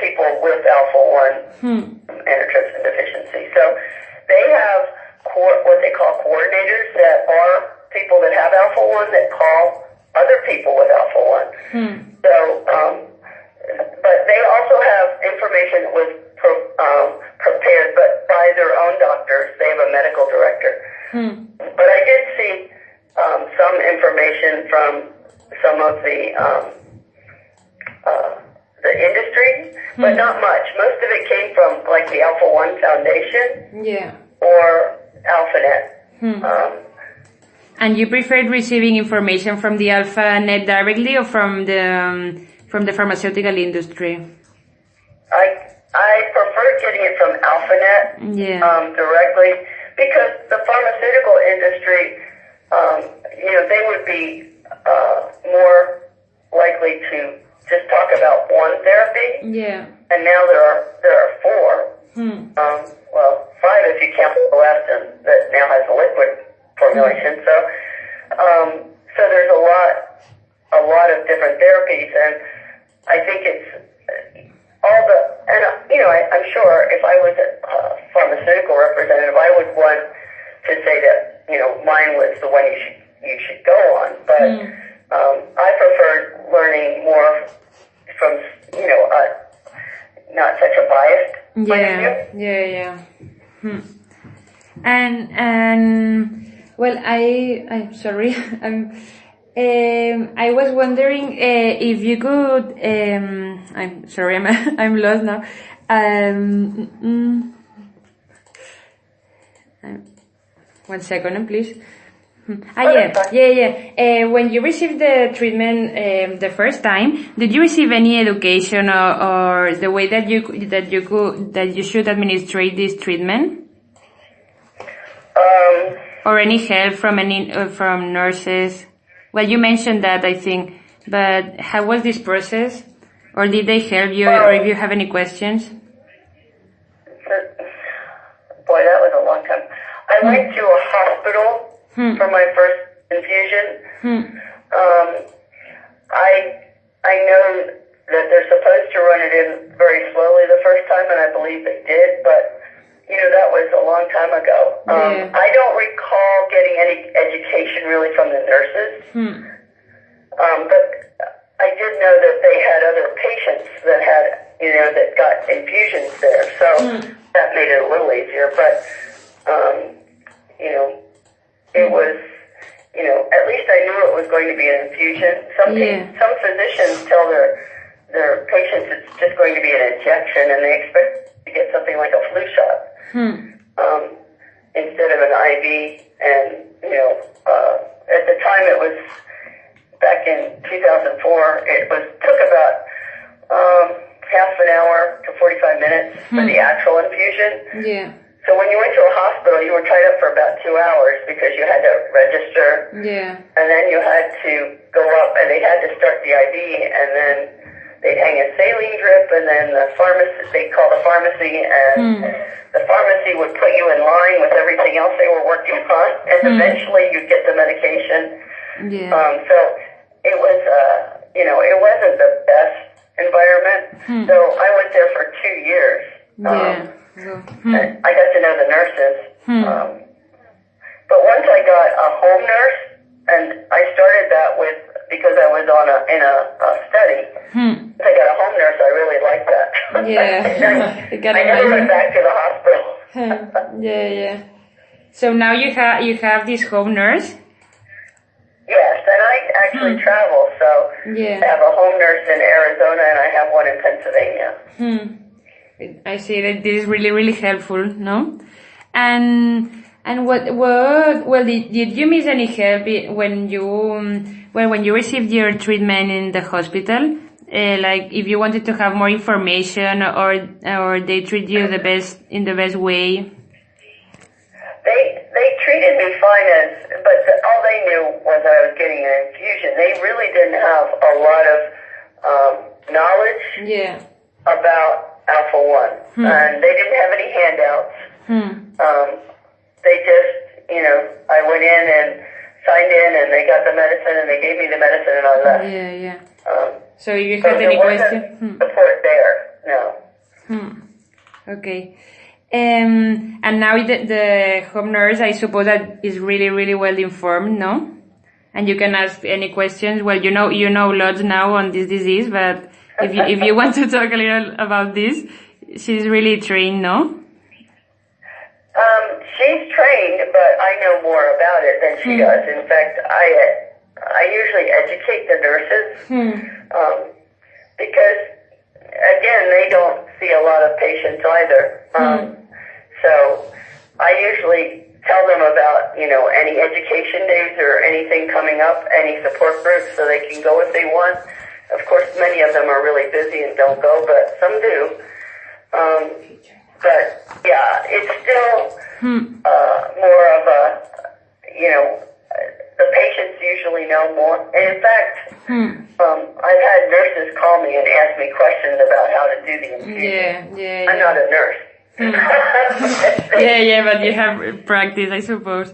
people with alpha-1 antitrypsin deficiency. So they have what they call coordinators that are people that have alpha-1 that call other people with alpha-1. So, but they also have information that was prepared, but by their own doctors. They have a medical director. But I did see some information from some of the industry, but not much. Most of it came from like the Alpha-1 Foundation or AlphaNet. And you preferred receiving information from the AlphaNet directly or from the pharmaceutical industry? I preferred getting it from AlphaNet directly, because the pharmaceutical industry, they would be more likely to just talk about one therapy. And now there are four. Well, five if you count Alastin that now has a liquid formulation. So there's a lot of different therapies, and I think it's I'm sure if I was a pharmaceutical representative, I would want to say that, mine was the one you should go on. But I preferred learning more from, not such a biased point of view. And well, I'm sorry. I was wondering if you could. I'm sorry, I'm lost now. One second, please. When you received the treatment the first time, did you receive any education or the way that you should administrate this treatment? Or any help from nurses? Well, you mentioned that, I think, but how was this process? Or did they help you, or if you have any questions? Boy, that was a long time. I went to a hospital for my first infusion. I know that they're supposed to run it in very slowly the first time, and I believe they did, but that was a long time ago. I don't recall getting any education really from the nurses. But I did know that they had other patients that had, that got infusions there. So that made it a little easier. But, it was, at least I knew it was going to be an infusion. Some physicians tell their patients it's just going to be an injection, and they expect to get something like a flu shot. Instead of an IV, and at the time it was back in 2004. It took about half an hour to 45 minutes for the actual infusion. So when you went to a hospital, you were tied up for about 2 hours because you had to register. And then you had to go up, and they had to start the IV, and then they'd hang a saline drip, and then they'd call the pharmacy, and the pharmacy would put you in line with everything else they were working on, and eventually you'd get the medication. So it was, it wasn't the best environment. So I went there for 2 years. I got to know the nurses. But once I got a home nurse, and I started that because I was in a study. Once I got a home nurse, I really liked that. I never went back to the hospital. So now you have this home nurse? Yes, and I actually travel, so I have a home nurse in Arizona, and I have one in Pennsylvania. I see that this is really, really helpful, no? And did you miss any help when you received your treatment in the hospital? Like if you wanted to have more information, or they treat you in the best way? They treated me fine, but all they knew was I was getting an infusion. They really didn't have a lot of knowledge about Alpha-1, and they didn't have any handouts. They just, I went in and signed in, and they got the medicine, and they gave me the medicine, and I left. So you had any question? Support there. no. Okay. And now the home nurse, I suppose that is really, really well informed, no? And you can ask any questions. Well, you know lots now on this disease, but if you want to talk a little about this, she's really trained, no? She's trained, but I know more about it than she does. In fact, I usually educate the nurses, because again, they don't see a lot of patients either. So I usually tell them about, any education days or anything coming up, any support groups, so they can go if they want. Of course, many of them are really busy and don't go, but some do. But yeah, it's still more of a, the patients usually know more. And in fact, I've had nurses call me and ask me questions about how to do the infusion. Yeah. I'm not a nurse. yeah, but you have practice, I suppose.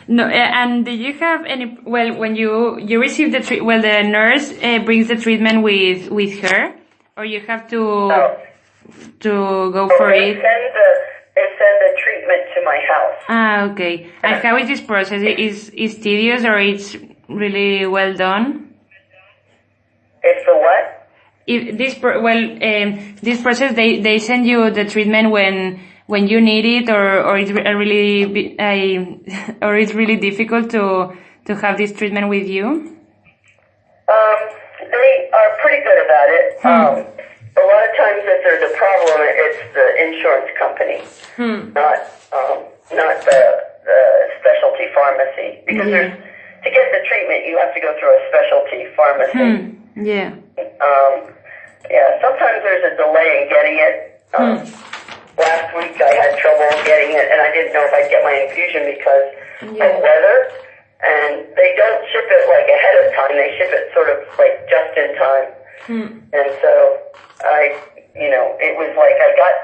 No, and did you have any? Well, when you receive the the nurse brings the treatment with her, or you have to go for it. They send the treatment to my house. Ah, okay. And how is this process? Is tedious or it's really well done? It's the what? If this this process they send you the treatment when you need it, or it's really or it's really difficult to have this treatment with you. They are pretty good about it. A lot of times, if there's a problem, it's the insurance company, not the specialty pharmacy, because to get the treatment you have to go through a specialty pharmacy. Sometimes there's a delay in getting it. Last week I had trouble getting it, and I didn't know if I'd get my infusion because of weather. And they don't ship it ahead of time. They ship it sort of just in time. And so it was I got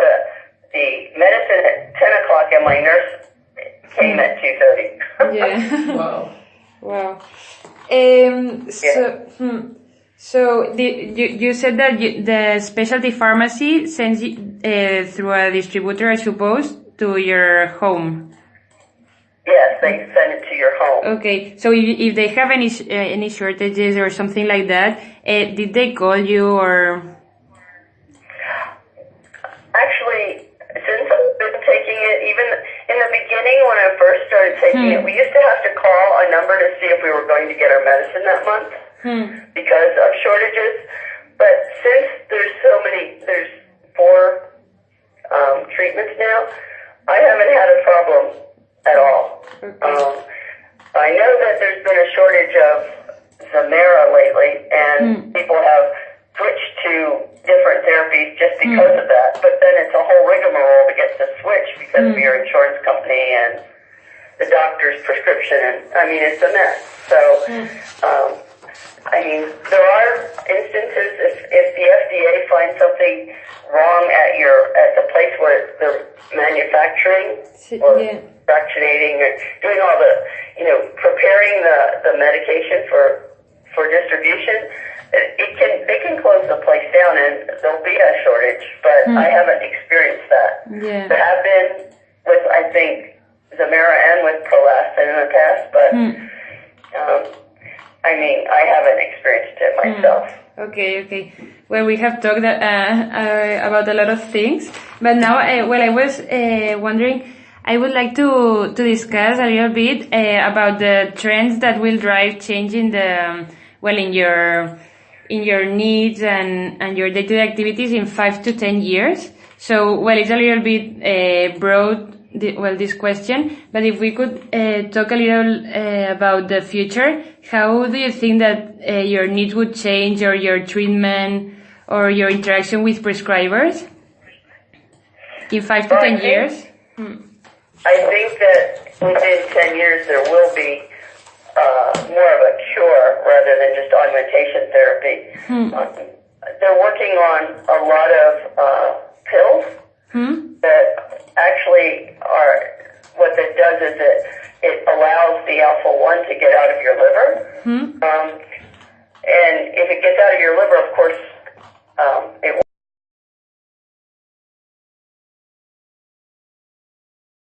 the medicine at 10 o'clock, and my nurse came at 2:30. Wow. So you said that the specialty pharmacy sends you through a distributor, I suppose, to your home. Yes, they send it to your home. Okay, so if they have any shortages or something like that, did they call you or? Actually, since I've been taking it, even in the beginning when I first started taking it, we used to have to call a number to see if we were going to get our medicine that month because of shortages. But since there's 4 treatments now, I haven't had a problem at all. Okay. I know that there's been a shortage of Zemera lately, and people have switched to different therapies just because of that. But then it's a whole rigmarole to get to switch because of your insurance company and the doctor's prescription. And it's a mess. So, there are instances if the FDA finds something wrong at the place where they're manufacturing or fractionating or doing all the, preparing the medication for distribution, they can close the place down and there'll be a shortage, but I haven't experienced that. Yeah. There have been with, I think, Zemera and with Prolastin in the past, but I haven't experienced it myself. Okay. Well, we have talked about a lot of things, but now, I was wondering, I would like to discuss a little bit about the trends that will drive change in your needs and your day-to-day activities in 5 to 10 years. So, it's a little bit broad, this question, but if we could talk a little about the future, how do you think that your needs would change, or your treatment, or your interaction with prescribers in 5 to 10 years? I think that within 10 years there will be more of a cure rather than just augmentation therapy. They're working on a lot of pills that actually are, what that does is it allows the alpha-1 to get out of your liver. And if it gets out of your liver, of course, it